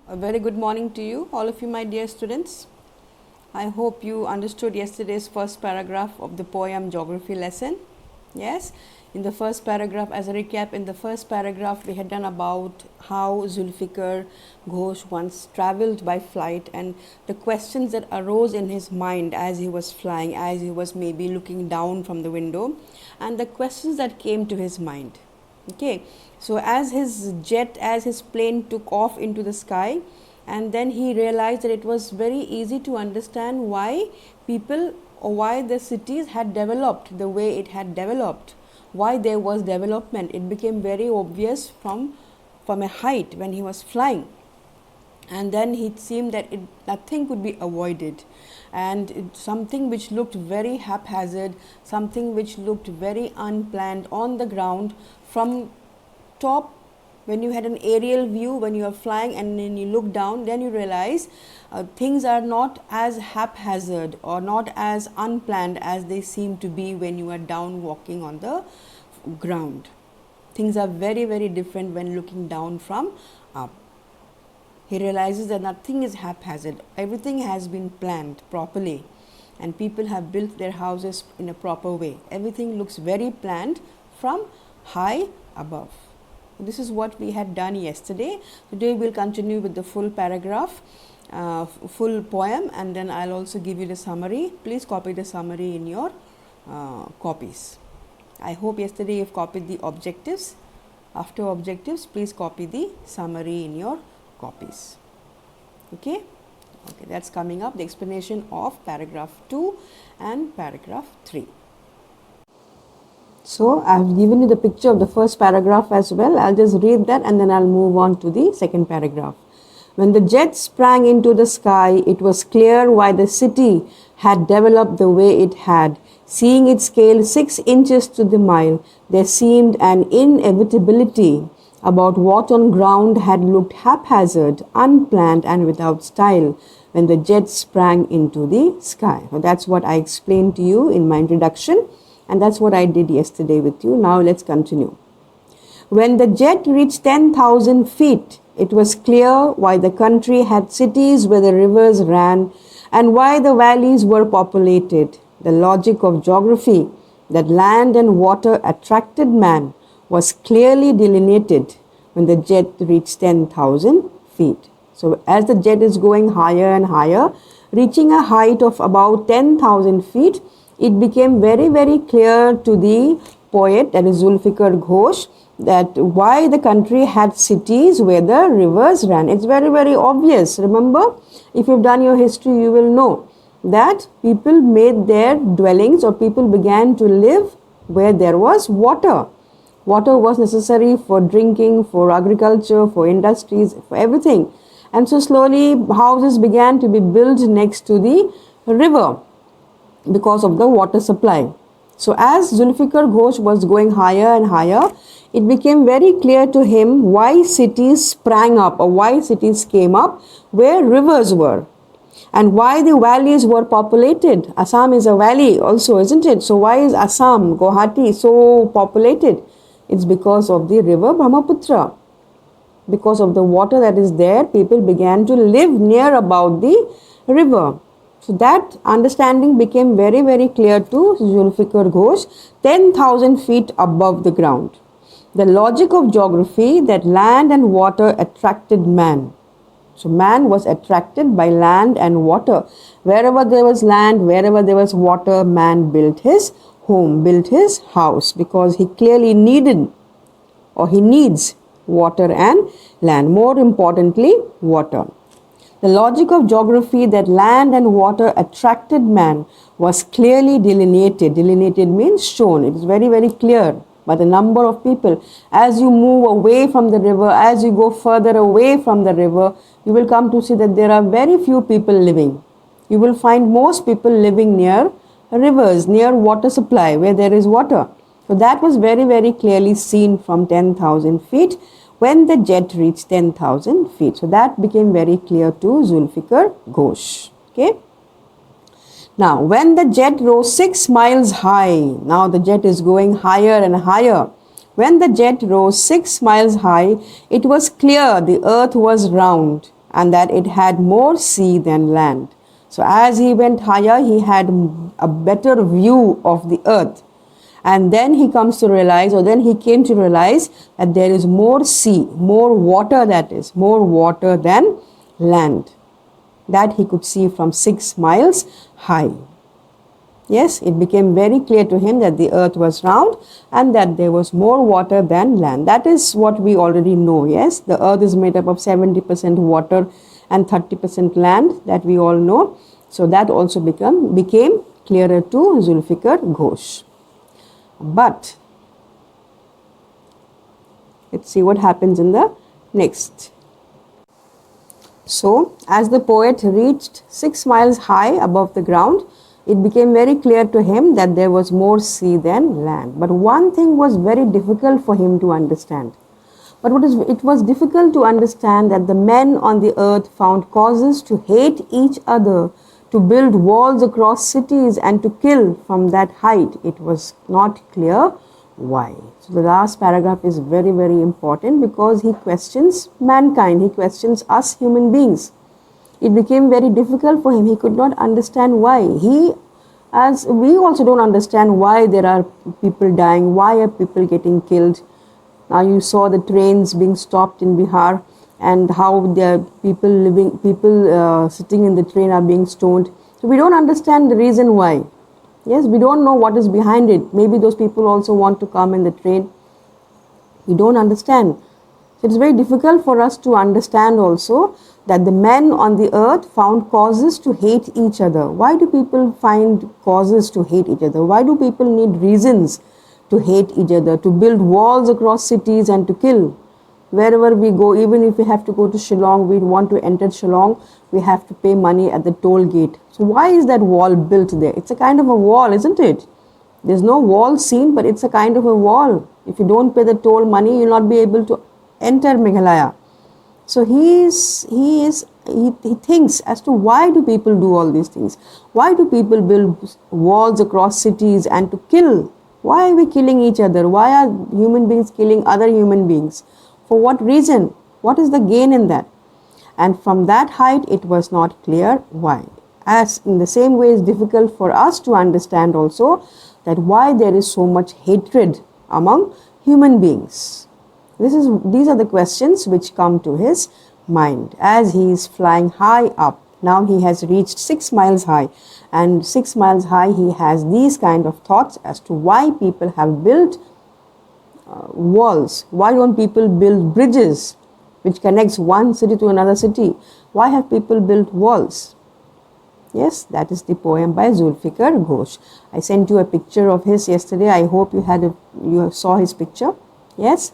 A very good morning to you, all of you, my dear students. I hope you understood yesterday's first paragraph of the poem Geography lesson. Yes, in the first paragraph, as a recap, in the first paragraph, we had done about how Zulfikar Ghosh once traveled by flight and the questions that arose in his mind as he was flying, as he was maybe looking down from the window, and the questions that came to his mind. Okay, so as his plane took off into the sky, and then he realized that it was very easy to understand why people or why the cities had developed the way it had developed, why there was development. It became very obvious from a height when he was flying, and then it seemed that nothing could be avoided, and something which looked very haphazard, something which looked very unplanned on the ground from top. When you had an aerial view, when you are flying and then you look down, then you realize things are not as haphazard or not as unplanned as they seem to be when you are down walking on the ground. Things are very, very different when looking down from up. He realizes that nothing is haphazard, everything has been planned properly, and people have built their houses in a proper way. Everything looks very planned from high above. This is what we had done yesterday. Today we'll continue with the full paragraph, full poem, and then I'll also give you the summary. Please copy the summary in your copies. I hope yesterday you've copied the objectives. After objectives, please copy the summary in your copies. Okay, that's coming up, the explanation of paragraph 2 and paragraph 3. So I have given you the picture of the first paragraph as well. I'll just read that and then I'll move on to the second paragraph. When the jet sprang into the sky, it was clear why the city had developed the way it had. Seeing it scale 6 inches to the mile, there seemed an inevitability about what on ground had looked haphazard, unplanned, and without style when the jet sprang into the sky. So that's what I explained to you in my introduction. And that's what I did yesterday with you. Now let's continue. When the jet reached 10,000 feet, it was clear why the country had cities where the rivers ran and why the valleys were populated. The logic of geography, that land and water attracted man, was clearly delineated when the jet reached 10,000 feet. So as the jet is going higher and higher, reaching a height of about 10,000 feet, it became very, very clear to the poet, that is Zulfikar Ghosh, that why the country had cities where the rivers ran. It's very, very obvious. Remember, if you've done your history, you will know that people made their dwellings, or people began to live where there was water. Water was necessary for drinking, for agriculture, for industries, for everything. And so slowly houses began to be built next to the river because of the water supply. So as Zulfikar Ghosh was going higher and higher, it became very clear to him why cities sprang up, or why cities came up where rivers were, and why the valleys were populated. Assam is a valley also, isn't it? So why is Assam, Guwahati so populated? It's because of the river Brahmaputra. Because of the water that is there, people began to live near about the river. So that understanding became very, very clear to Zulfikar Ghosh, 10,000 feet above the ground. The logic of geography, that land and water attracted man. So man was attracted by land and water. Wherever there was land, wherever there was water, man built his home, built his house, because he clearly needed, or he needs, water and land. More importantly, water. The logic of geography, that land and water attracted man, was clearly delineated. Delineated means shown. It is very, very clear by the number of people. As you move away from the river, as you go further away from the river, you will come to see that there are very few people living. You will find most people living near rivers, near water supply, where there is water. So that was very, very clearly seen from 10,000 feet. When the jet reached 10,000 feet. So that became very clear to Zulfikar Ghosh. Okay. Now, when the jet rose 6 miles high, now the jet is going higher and higher. When the jet rose 6 miles high, it was clear the earth was round and that it had more sea than land. So as he went higher, he had a better view of the earth. And then he comes to realize, or then he came to realize, that there is more sea, more water, that is, more water than land. That he could see from 6 miles high. Yes, it became very clear to him that the earth was round and that there was more water than land. That is what we already know, yes. The earth is made up of 70% water and 30% land, that we all know. So that also became clearer to Zulfikar Ghosh. But let's see what happens in the next. So as the poet reached 6 miles high above the ground, it became very clear to him that there was more sea than land. But one thing was very difficult for him to understand. It was difficult to understand that the men on the earth found causes to hate each other, to build walls across cities and to kill from that height. It was not clear why. So the last paragraph is very, very important because he questions mankind. He questions us human beings. It became very difficult for him. He could not understand why. As we also don't understand why there are people dying, why are people getting killed. Now you saw the trains being stopped in Bihar and how the people sitting in the train are being stoned. So we don't understand the reason why. Yes, we don't know what is behind it. Maybe those people also want to come in the train. We don't understand. So it's very difficult for us to understand also that the men on the earth found causes to hate each other. Why do people find causes to hate each other? Why do people need reasons to hate each other, to build walls across cities and to kill? Wherever we go, even if we have to go to Shillong, we want to enter Shillong, we have to pay money at the toll gate. So why is that wall built there? It's a kind of a wall, isn't it? There's no wall seen, but it's a kind of a wall. If you don't pay the toll money, you'll not be able to enter Meghalaya. So he thinks as to why do people do all these things? Why do people build walls across cities and to kill? Why are we killing each other? Why are human beings killing other human beings? For what reason? What is the gain in that? And from that height, it was not clear why. As in the same way, it's difficult for us to understand also that why there is so much hatred among human beings. These are the questions which come to his mind as he is flying high up. Now he has reached 6 miles high, and 6 miles high he has these kind of thoughts as to why people have built walls. Why don't people build bridges which connects one city to another city? Why have people built walls? Yes, that is the poem by Zulfikar Ghosh. I sent you a picture of his yesterday. I hope you saw his picture. Yes.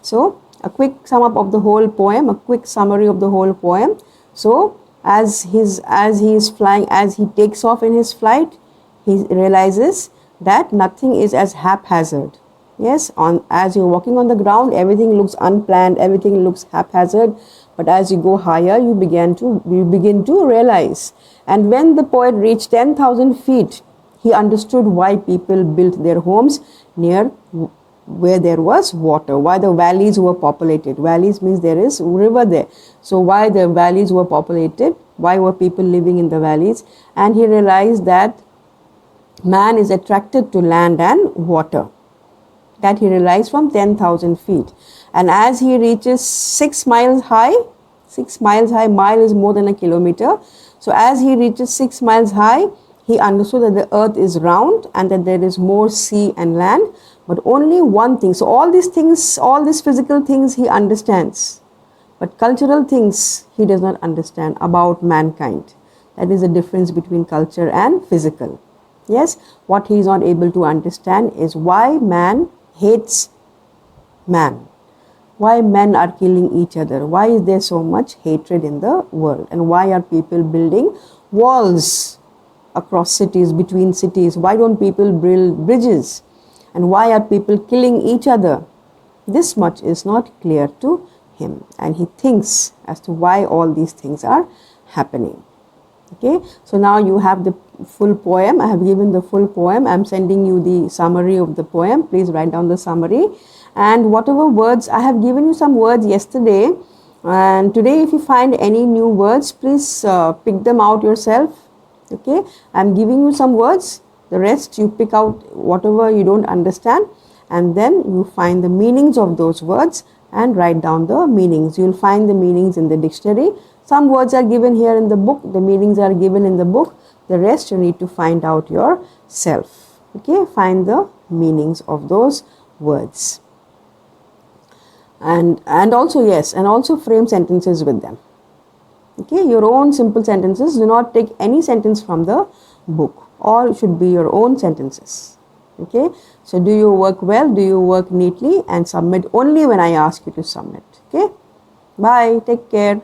So a quick sum up of the whole poem, a quick summary of the whole poem. So as he is flying, as he takes off in his flight, he realizes that nothing is as haphazard. Yes, as you're walking on the ground, everything looks unplanned, everything looks haphazard. But as you go higher, you begin to realize. And when the poet reached 10,000 feet, he understood why people built their homes near where there was water, why the valleys were populated. Valleys means there is river there. So why the valleys were populated, why were people living in the valleys? And he realized that man is attracted to land and water. That he realized from 10,000 feet. And as he reaches 6 miles high, 6 miles high, mile is more than a kilometer. So as he reaches 6 miles high, he understood that the earth is round and that there is more sea and land. But only one thing. So all these things, all these physical things he understands. But cultural things he does not understand about mankind. That is the difference between culture and physical. Yes, what he is not able to understand is why man hates man. Why men are killing each other. Why is there so much hatred in the world? And why are people building walls across cities, between cities? Why don't people build bridges? And why are people killing each other? This much is not clear to him. And he thinks as to why all these things are happening. Okay, so now you have the full poem. I have given the full poem. I am sending you the summary of the poem. Please write down the summary. And whatever words, I have given you some words yesterday And today, if you find any new words, please pick them out yourself. Okay, I'm giving you some words. The rest you pick out whatever you don't understand, and then you find the meanings of those words and write down the meanings. You'll find the meanings in the dictionary. Some words are given here in the book, the meanings are given in the book. The rest you need to find out yourself. Okay, find the meanings of those words. And also, yes, and also frame sentences with them. Okay, your own simple sentences. Do not take any sentence from the book. All should be your own sentences. Okay, so do your work well, do your work neatly, and submit only when I ask you to submit. Okay, bye, take care.